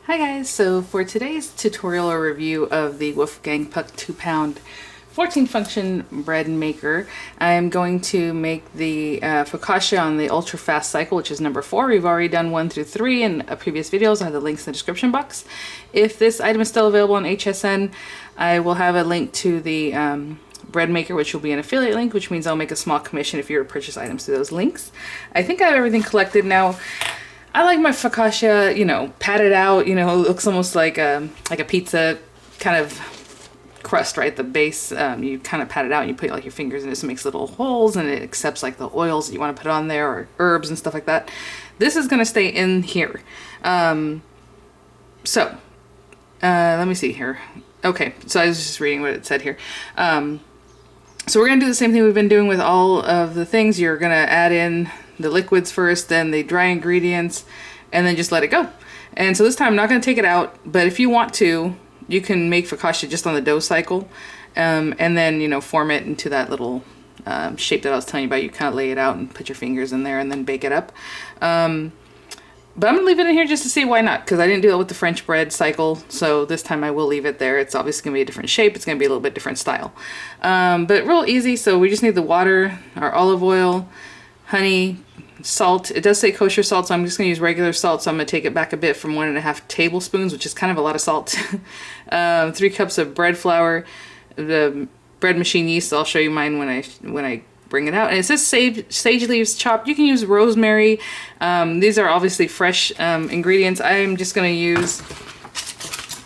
Hi guys, so for today's tutorial or review of the Wolfgang Puck 2-pound 14 function bread maker, I'm going to make the focaccia on the ultra fast cycle, which is number 4. We've already done 1 through 3 in previous videos. I have the links in the description box. If this item is still available on HSN, I will have a link to the bread maker, which will be an affiliate link, which means I'll make a small commission if you were to purchase items through those links. I think I have everything collected now. I like my focaccia, you know, patted out, you know, it looks almost like a pizza kind of crust, right? The base, you kind of pat it out and you put like your fingers in it, so it makes little holes and it accepts like the oils that you want to put on there or herbs and stuff like that. This is going to stay in here. Let me see here. Okay, so I was just reading what it said here. So we're going to do the same thing we've been doing with all of the things. You're going to add in the liquids first, then the dry ingredients, and then just let it go. And so this time I'm not going to take it out, but if you want to, you can make focaccia just on the dough cycle, and then, you know, form it into that little shape that I was telling you about. You kind of lay it out and put your fingers in there and then bake it up. But I'm going to leave it in here just to see why not, because I didn't do that with the French bread cycle, so this time I will leave it there. It's obviously going to be a different shape. It's going to be a little bit different style. But real easy, so we just need the water, our olive oil, honey, salt. It does say kosher salt, so I'm just going to use regular salt, so I'm going to take it back a bit from 1.5 tablespoons, which is kind of a lot of salt. 3 cups of bread flour, the bread machine yeast. I'll show you mine when I bring it out. And it says sage leaves chopped. You can use rosemary. These are obviously fresh ingredients. I'm just going to use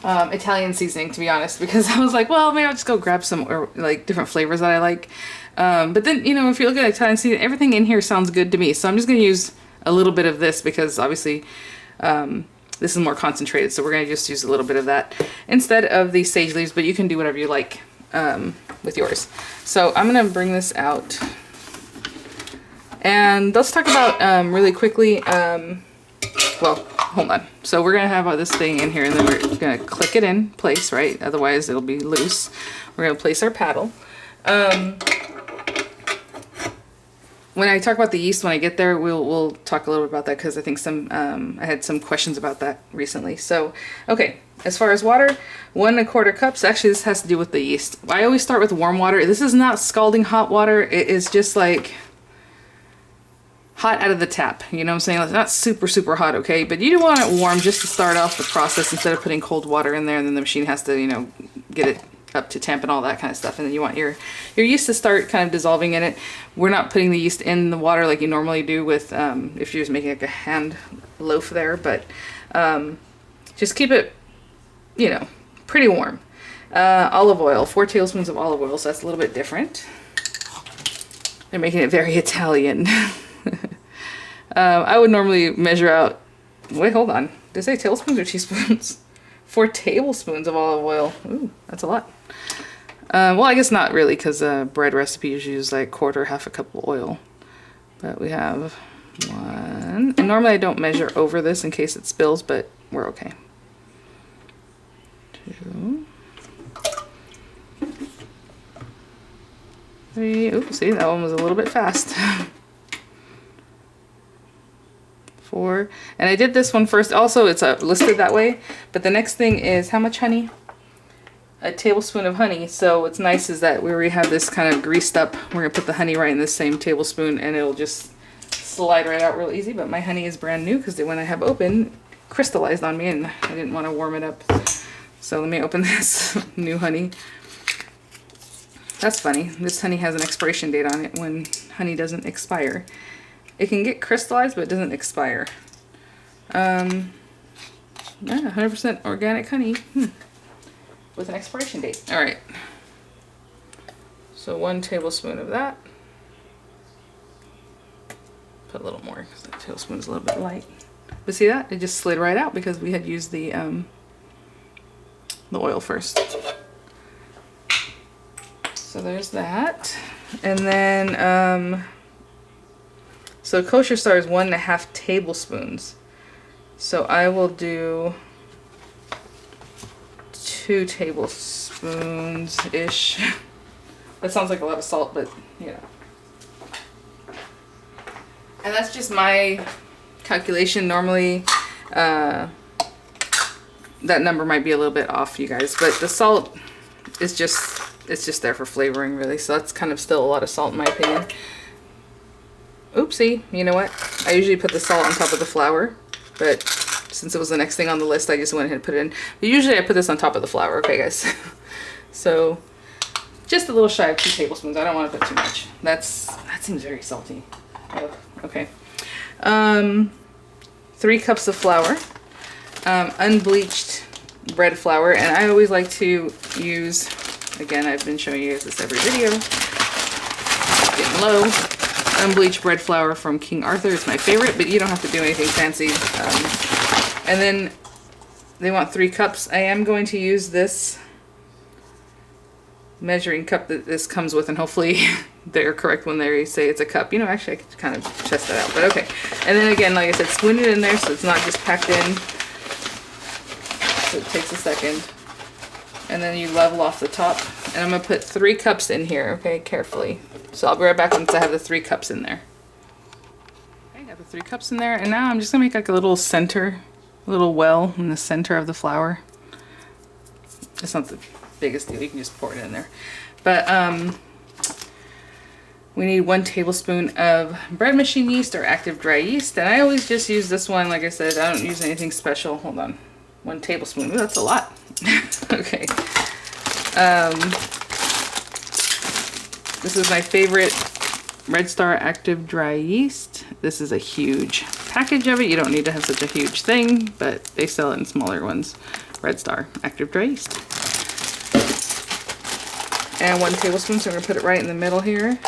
Italian seasoning, to be honest, because I was like, well, maybe I'll just go grab some like different flavors that I like. But then, you know, if you look at Italian seasoning, everything in here sounds good to me. So I'm just going to use a little bit of this because obviously this is more concentrated. So we're going to just use a little bit of that instead of the sage leaves, but you can do whatever you like with yours. So I'm going to bring this out. And let's talk about really quickly, well, hold on. So we're going to have this thing in here, and then we're going to click it in place, right? Otherwise it'll be loose. We're going to place our paddle. When I talk about the yeast when I get there, we'll talk a little bit about that, because I think I had some questions about that recently. So, okay, as far as water, 1 1/4 cups. Actually, this has to do with the yeast. I always start with warm water. This is not scalding hot water. It is just like hot out of the tap. You know what I'm saying? It's not super, super hot, okay? But you do want it warm just to start off the process instead of putting cold water in there, and then the machine has to, you know, get it up to temp and all that kind of stuff. And then you want your yeast to start kind of dissolving in it. We're not putting the yeast in the water like you normally do with if you're just making like a hand loaf there, but just keep it, you know, pretty warm. Olive oil, 4 tablespoons of olive oil, so that's a little bit different. They're making it very Italian. I would normally measure out, wait, hold on, did I say tablespoons or teaspoons? 4 tablespoons of olive oil. Ooh, that's a lot. Well, I guess not really, because bread recipe usually use like 1/4 cup of oil. But we have 1. And normally I don't measure over this in case it spills, but we're okay. 2. 3. Ooh, see, that one was a little bit fast. 4. And I did this one first. Also, it's listed that way. But the next thing is how much honey? A tablespoon of honey. So what's nice is that we already have this kind of greased up. We're going to put the honey right in this same tablespoon, and it'll just slide right out real easy. But my honey is brand new because when I have opened, crystallized on me, and I didn't want to warm it up. So let me open this new honey. That's funny. This honey has an expiration date on it when honey doesn't expire. It can get crystallized, but it doesn't expire. Yeah, 100% organic honey with an expiration date. All right. So 1 tablespoon of that. Put a little more because that tablespoon is a little bit light. But see that? It just slid right out because we had used the oil first. So there's that. And then so kosher star is 1 1/2 tablespoons. So I will do 2 tablespoons-ish. That sounds like a lot of salt, but you know. And that's just my calculation. Normally that number might be a little bit off, you guys, but the salt is just, it's just there for flavoring really. So that's kind of still a lot of salt in my opinion. Oopsie, you know what? I usually put the salt on top of the flour, but since it was the next thing on the list, I just went ahead and put it in. But usually I put this on top of the flour, okay guys? So just a little shy of 2 tablespoons. I don't want to put too much. That seems very salty. Oh, okay. 3 cups of flour, unbleached bread flour, and I always like to use, again, I've been showing you guys this every video, getting low, unbleached bread flour from King Arthur. It's my favorite, but you don't have to do anything fancy. And then they want 3 cups. I am going to use this measuring cup that this comes with, and hopefully they're correct when they say it's a cup. You know, actually I could kind of test that out, but okay. And then again, like I said, spoon it in there so it's not just packed in. So it takes a second. And then you level off the top. And I'm gonna put 3 cups in here, okay, carefully. So I'll be right back once I have the 3 cups in there. Okay, I got the 3 cups in there, and now I'm just gonna make like a little center, a little well in the center of the flour. It's not the biggest deal, you can just pour it in there. But we need 1 tablespoon of bread machine yeast or active dry yeast, and I always just use this one. Like I said, I don't use anything special. Hold on, 1 tablespoon. Ooh, that's a lot. Okay. This is my favorite Red Star active dry yeast. This is a huge package of it. You don't need to have such a huge thing, but they sell it in smaller ones. Red Star active dry yeast. And 1 tablespoon, so I'm gonna put it right in the middle here.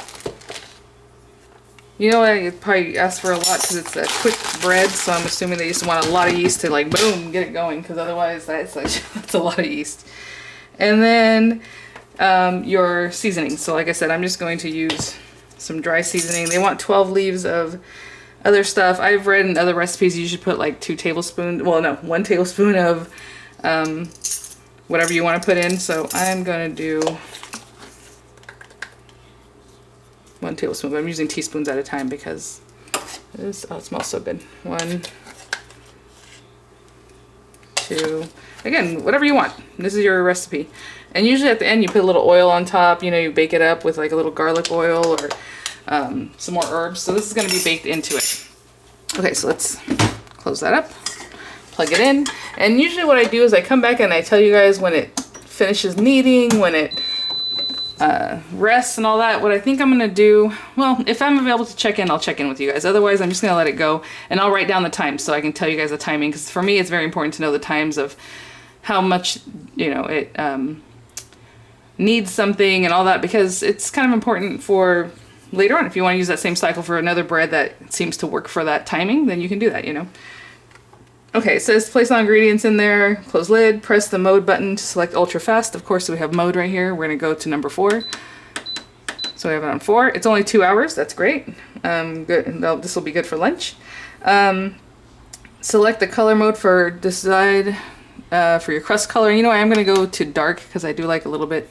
You know, I probably asked for a lot because it's a quick bread, so I'm assuming they just want a lot of yeast to like boom, get it going, because otherwise that's like that's a lot of yeast. And then your seasoning. So like I said, I'm just going to use some dry seasoning. They want 12 leaves of other stuff. I've read in other recipes you should put like 2 tablespoons, well no, 1 tablespoon of whatever you want to put in. So I'm gonna do 1 tablespoon, but I'm using teaspoons at a time because it is, oh, it smells so good. 1, 2, again, whatever you want. This is your recipe. And usually at the end you put a little oil on top, you know, you bake it up with like a little garlic oil or some more herbs. So this is going to be baked into it. Okay, so let's close that up, plug it in. And usually what I do is I come back and I tell you guys when it finishes kneading, when it rests and all that. What I think I'm gonna do, well, if I'm available to check in, I'll check in with you guys. Otherwise, I'm just gonna let it go, and I'll write down the time so I can tell you guys the timing, because for me it's very important to know the times of how much, you know, it needs something and all that, because it's kind of important for later on. If you want to use that same cycle for another bread that seems to work for that timing, then you can do that, you know. Okay, it says place all ingredients in there, close lid, press the mode button to select ultra fast. Of course, we have mode right here. We're gonna go to number 4. So we have it on 4. It's only 2 hours, that's great. Good. This will be good for lunch. Select the color mode for decide for your crust color. You know, I'm gonna go to dark because I do like a little bit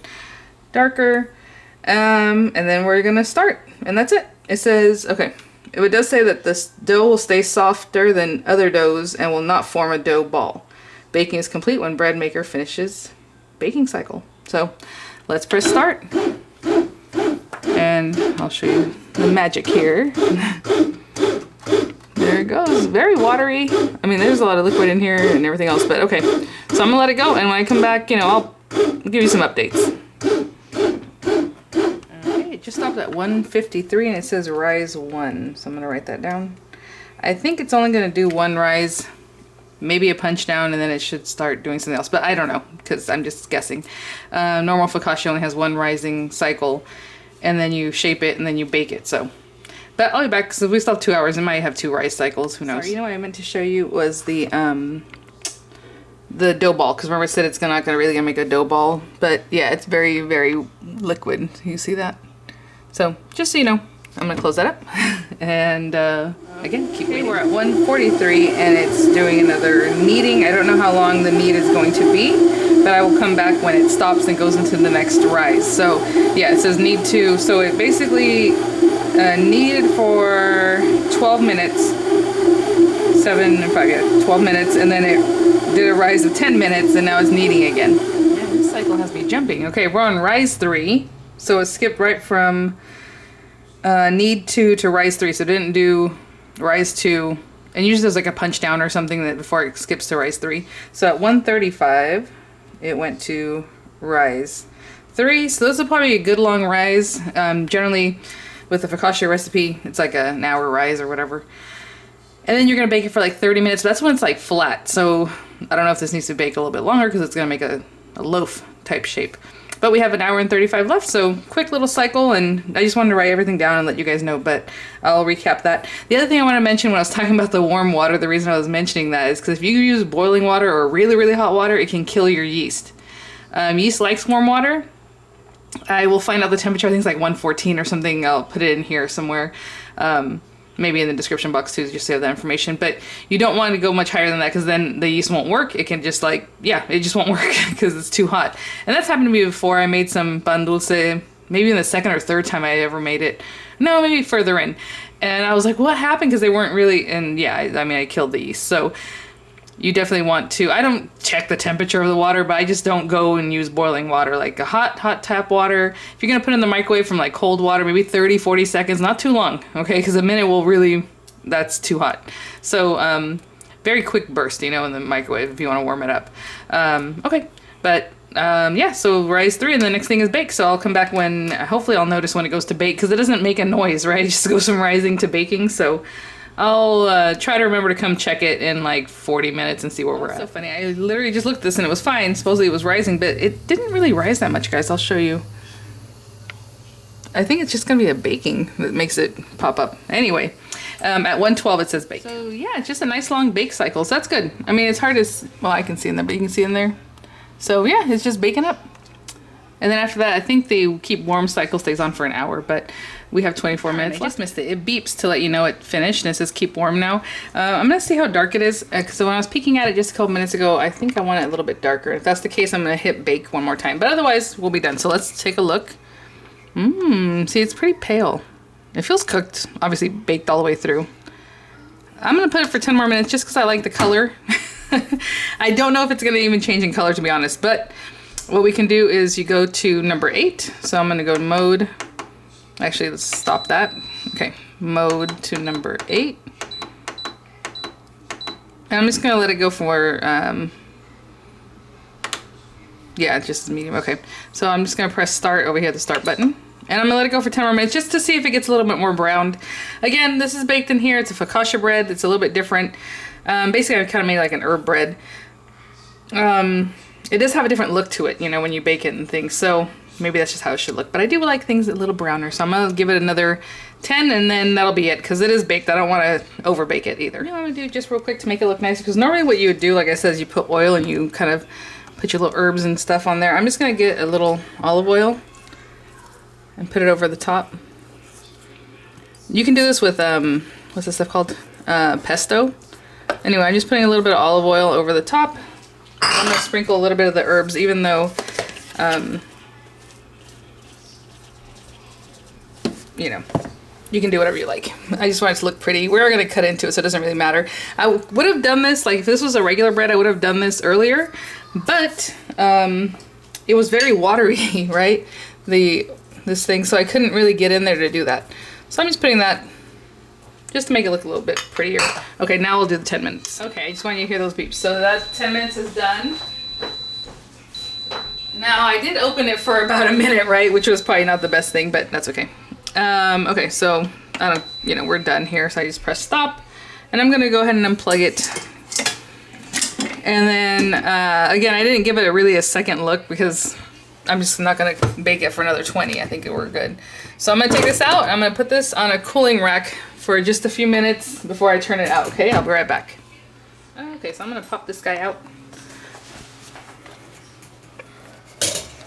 darker. And then we're gonna start, and that's it. It says, okay. It does say that this dough will stay softer than other doughs and will not form a dough ball. Baking is complete when bread maker finishes baking cycle. So let's press start. And I'll show you the magic here. There it goes. Very watery. I mean, there's a lot of liquid in here and everything else, but okay. So I'm gonna let it go, and when I come back, you know, I'll give you some updates. It just stopped at 153 and it says rise 1, so I'm gonna write that down. I think it's only gonna do 1 rise, maybe a punch down, and then it should start doing something else, but I don't know because I'm just guessing. Normal focaccia only has 1 rising cycle, and then you shape it and then you bake it. So, but I'll be back because we still have 2 hours. It might have 2 rise cycles, who knows. Sorry, you know what I meant to show you was the dough ball, because remember I said it's not gonna really make a dough ball, but yeah, it's very, very liquid. You see that? So just so you know, I'm gonna close that up. And again, keep waiting. We're at 143 and it's doing another kneading. I don't know how long the knead is going to be, but I will come back when it stops and goes into the next rise. So yeah, it says knead 2. So it basically kneaded for 12 minutes, 7 and 5, yeah, 12 minutes, and then it did a rise of 10 minutes and now it's kneading again. Yeah, this cycle has me jumping. Okay, we're on rise 3. So it skipped right from knead 2 to rise 3. So it didn't do rise 2. And usually there's like a punch down or something that before it skips to rise 3. So at 135, it went to rise 3. So this is probably a good long rise. Generally with the focaccia recipe, it's like an hour rise or whatever. And then you're gonna bake it for like 30 minutes. That's when it's like flat. So I don't know if this needs to bake a little bit longer because it's gonna make a loaf type shape. But we have an hour and 35 left, so quick little cycle, and I just wanted to write everything down and let you guys know, but I'll recap that. The other thing I want to mention when I was talking about the warm water, the reason I was mentioning that is because if you use boiling water or really, really hot water, it can kill your yeast. Yeast likes warm water. I will find out the temperature. I think it's like 114 or something. I'll put it in here somewhere. Maybe in the description box too, just to have that information. But you don't want to go much higher than that because then the yeast won't work. It can just like, yeah, it just won't work because it's too hot. And that's happened to me before. I made some pan dulce, maybe in the second or third time I ever made it. No, maybe further in. And I was like, what happened? Because they weren't really, and yeah, I mean, I killed the yeast. So you definitely want to, I don't check the temperature of the water, but I just don't go and use boiling water. Like a hot tap water, if you're gonna put it in the microwave from like cold water, maybe 30, 40 seconds, not too long, okay? Because a minute will really, that's too hot. So very quick burst, you know, in the microwave if you wanna warm it up. Okay, but yeah, so rise 3 and the next thing is bake. So I'll come back when, hopefully I'll notice when it goes to bake because it doesn't make a noise, right? It just goes from rising to baking. So I'll try to remember to come check it in like 40 minutes and see where we're at. So funny, I literally just looked at this and it was fine. Supposedly it was rising, but it didn't really rise that much, guys. I'll show you. I think it's just gonna be a baking that makes it pop up. Anyway, at 112 it says bake. So yeah, it's just a nice long bake cycle, so that's good. I mean, it's hard to, well, I can see in there, but you can see in there. So yeah, it's just baking up. And then after that, I think the keep warm cycle stays on for an hour, but we have 24 minutes. I just missed it. It beeps to let you know it finished, and it says keep warm now. I'm gonna see how dark it is, because when I was peeking at it just a couple minutes ago, I think I want it a little bit darker. If that's the case, I'm gonna hit bake one more time, but otherwise we'll be done. So let's take a look. See, it's pretty pale. It feels cooked, obviously baked all the way through. I'm gonna put it for 10 more minutes just because I like the color. I don't know if it's gonna even change in color, to be honest, but what we can do is you go to number 8. So I'm gonna go to mode. Actually, let's stop that. Okay, mode to number 8. And I'm just gonna let it go for, yeah, just medium. Okay, so I'm just gonna press start over here, the start button. And I'm gonna let it go for 10 more minutes just to see if it gets a little bit more browned. Again, this is baked in here. It's a focaccia bread. It's a little bit different. Basically, I kind of made like an herb bread. It does have a different look to it, you know, when you bake it and things. So maybe that's just how it should look. But I do like things a little browner. So I'm going to give it another 10 and then that'll be it. Because it is baked. I don't want to over bake it either. You know what I'm going to do just real quick to make it look nice. Because normally what you would do, like I said, is you put oil and you kind of put your little herbs and stuff on there. I'm just going to get a little olive oil and put it over the top. You can do this with, what's this stuff called? Pesto. Anyway, I'm just putting a little bit of olive oil over the top. I'm going to sprinkle a little bit of the herbs, even though, you know, you can do whatever you like. I just want it to look pretty. We're going to cut into it, so it doesn't really matter. I would have done this, like if this was a regular bread, I would have done this earlier, but it was very watery, right? This thing, so I couldn't really get in there to do that. So I'm just putting that just to make it look a little bit prettier. Okay, now we'll do the 10 minutes. Okay, I just want you to hear those beeps. So that 10 minutes is done. Now, I did open it for about a minute, right? Which was probably not the best thing, but that's okay. Okay, so, you know, we're done here. So I just press stop. And I'm gonna go ahead and unplug it. And then, again, I didn't give it really a second look because I'm just not gonna bake it for another 20. I think we're good. So I'm gonna take this out. I'm gonna put this on a cooling rack for just a few minutes before I turn it out, okay? I'll be right back. Okay, so I'm gonna pop this guy out.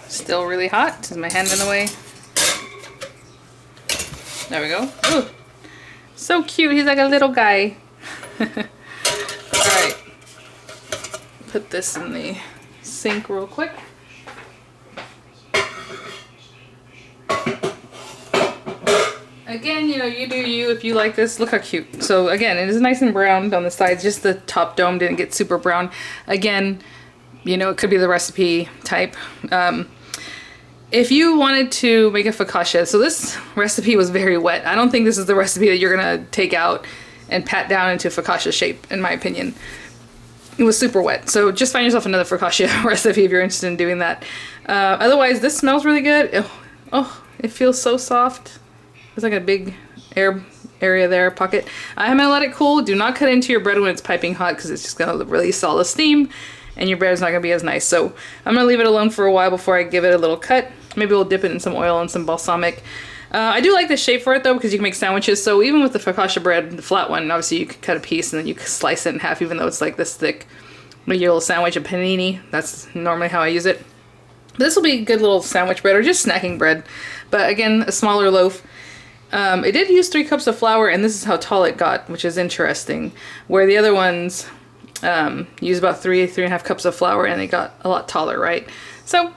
Still really hot. Is my hand in the way? There we go. Ooh, so cute. He's like a little guy. Alright. Put this in the sink real quick. Again, you know, you do you if you like this. Look how cute. So again, it is nice and browned on the sides. Just the top dome didn't get super brown. Again, you know, it could be the recipe type. If you wanted to make a focaccia, so this recipe was very wet. I don't think this is the recipe that you're gonna take out and pat down into focaccia shape, in my opinion. It was super wet. So just find yourself another focaccia recipe if you're interested in doing that. Otherwise, this smells really good. Oh, it feels so soft. It's like a big air area there, pocket. I'm gonna let it cool. Do not cut into your bread when it's piping hot because it's just gonna release all the steam and your bread is not gonna be as nice. So I'm gonna leave it alone for a while before I give it a little cut. Maybe we'll dip it in some oil and some balsamic. I do like the shape for it though because you can make sandwiches. So even with the focaccia bread, the flat one, obviously you could cut a piece and then you could slice it in half even though it's like this thick. Make your little sandwich, a panini. That's normally how I use it. This will be a good little sandwich bread or just snacking bread. But again, a smaller loaf. It did use 3 cups of flour and this is how tall it got, which is interesting. Where the other ones use about 3.5 cups of flour and they got a lot taller, right? So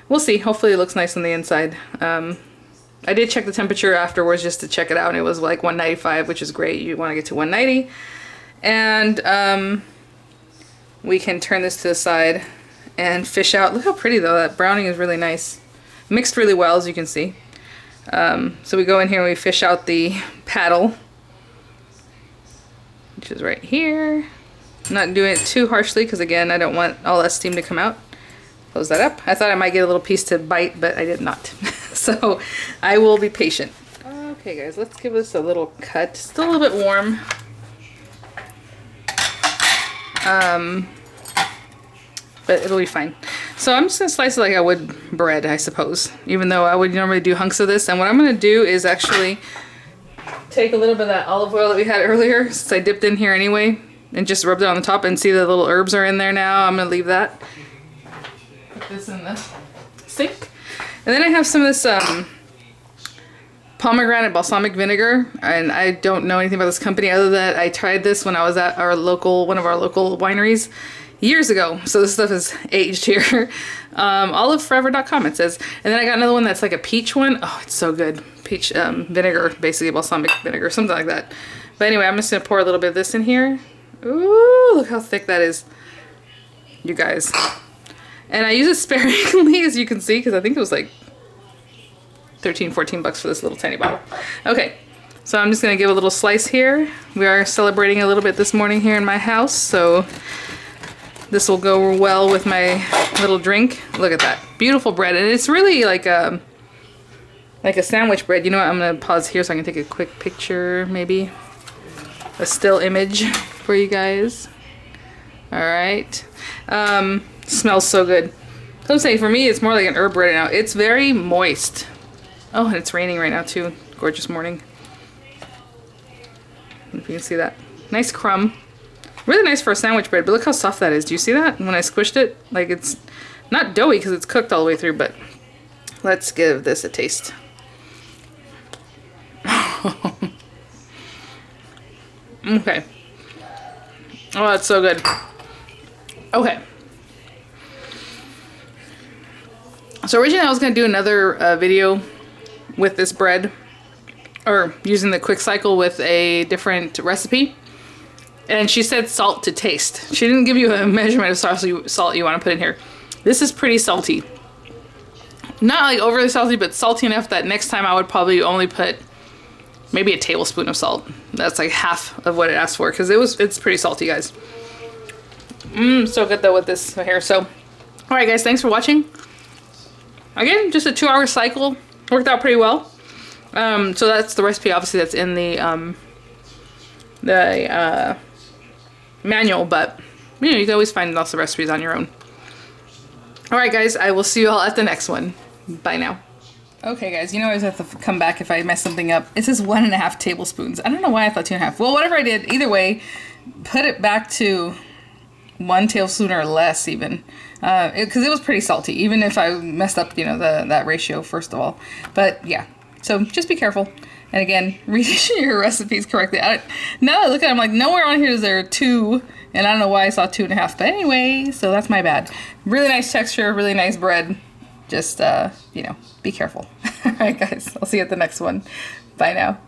we'll see. Hopefully it looks nice on the inside. I did check the temperature afterwards just to check it out and it was like 195, which is great. You want to get to 190. And we can turn this to the side and fish out. Look how pretty though. That browning is really nice. Mixed really well, as you can see. So we go in here and we fish out the paddle, which is right here. I'm not doing it too harshly because again, I don't want all that steam to come out. Close that up. I thought I might get a little piece to bite, but I did not. So I will be patient. Okay guys, let's give this a little cut. Still a little bit warm. But it'll be fine. So I'm just gonna slice it like I would bread, I suppose. Even though I would normally do hunks of this. And what I'm gonna do is actually take a little bit of that olive oil that we had earlier, since I dipped in here anyway, and just rubbed it on the top and see the little herbs are in there now. I'm gonna leave that. Put this in the sink. And then I have some of this pomegranate balsamic vinegar, and I don't know anything about this company other than I tried this when I was at one of our local wineries years ago. So this stuff is aged here. Oliveforever.com it says. And then I got another one that's like a peach one. Oh, it's so good. Peach vinegar, basically balsamic vinegar, something like that. But anyway, I'm just gonna pour a little bit of this in here. Ooh, look how thick that is, you guys. And I use it sparingly, as you can see, because I think it was like 13, 14 bucks for this little tiny bottle. Okay, so I'm just gonna give a little slice here. We are celebrating a little bit this morning here in my house, so this will go well with my little drink. Look at that, beautiful bread. And it's really like a sandwich bread. You know what, I'm gonna pause here so I can take a quick picture, maybe. A still image for you guys. All right. Smells so good. So I'm saying for me, it's more like an herb bread now. It's very moist. Oh, and it's raining right now too. Gorgeous morning. If you can see that. Nice crumb. Really nice for a sandwich bread, but look how soft that is. Do you see that? When I squished it, like it's not doughy because it's cooked all the way through, but let's give this a taste. Okay. Oh, that's so good. Okay. So originally I was going to do another video with this bread, or using the quick cycle with a different recipe. And she said salt to taste. She didn't give you a measurement of salt you want to put in here. This is pretty salty. Not like overly salty, but salty enough that next time I would probably only put maybe a tablespoon of salt. That's like half of what it asked for, because it's pretty salty, guys. So good though with this here. So, alright guys, thanks for watching. Again, just a 2-hour cycle. Worked out pretty well. So that's the recipe, obviously, that's in the manual, but you know, you can always find lots of recipes on your own. Alright guys, I will see you all at the next one. Bye now. Okay guys, you know I always have to come back if I mess something up. It says 1.5 tablespoons. I don't know why I thought 2.5. Well, whatever I did, either way, put it back to 1 tablespoon or less even. Because it was pretty salty, even if I messed up, you know, that ratio first of all. But yeah, so just be careful. And again, read your recipes correctly. Now that I look at it, I'm like, nowhere on here is there 2, and I don't know why I saw 2.5. But anyway, so that's my bad. Really nice texture, really nice bread. Just, you know, be careful. All right, guys, I'll see you at the next one. Bye. Bye now.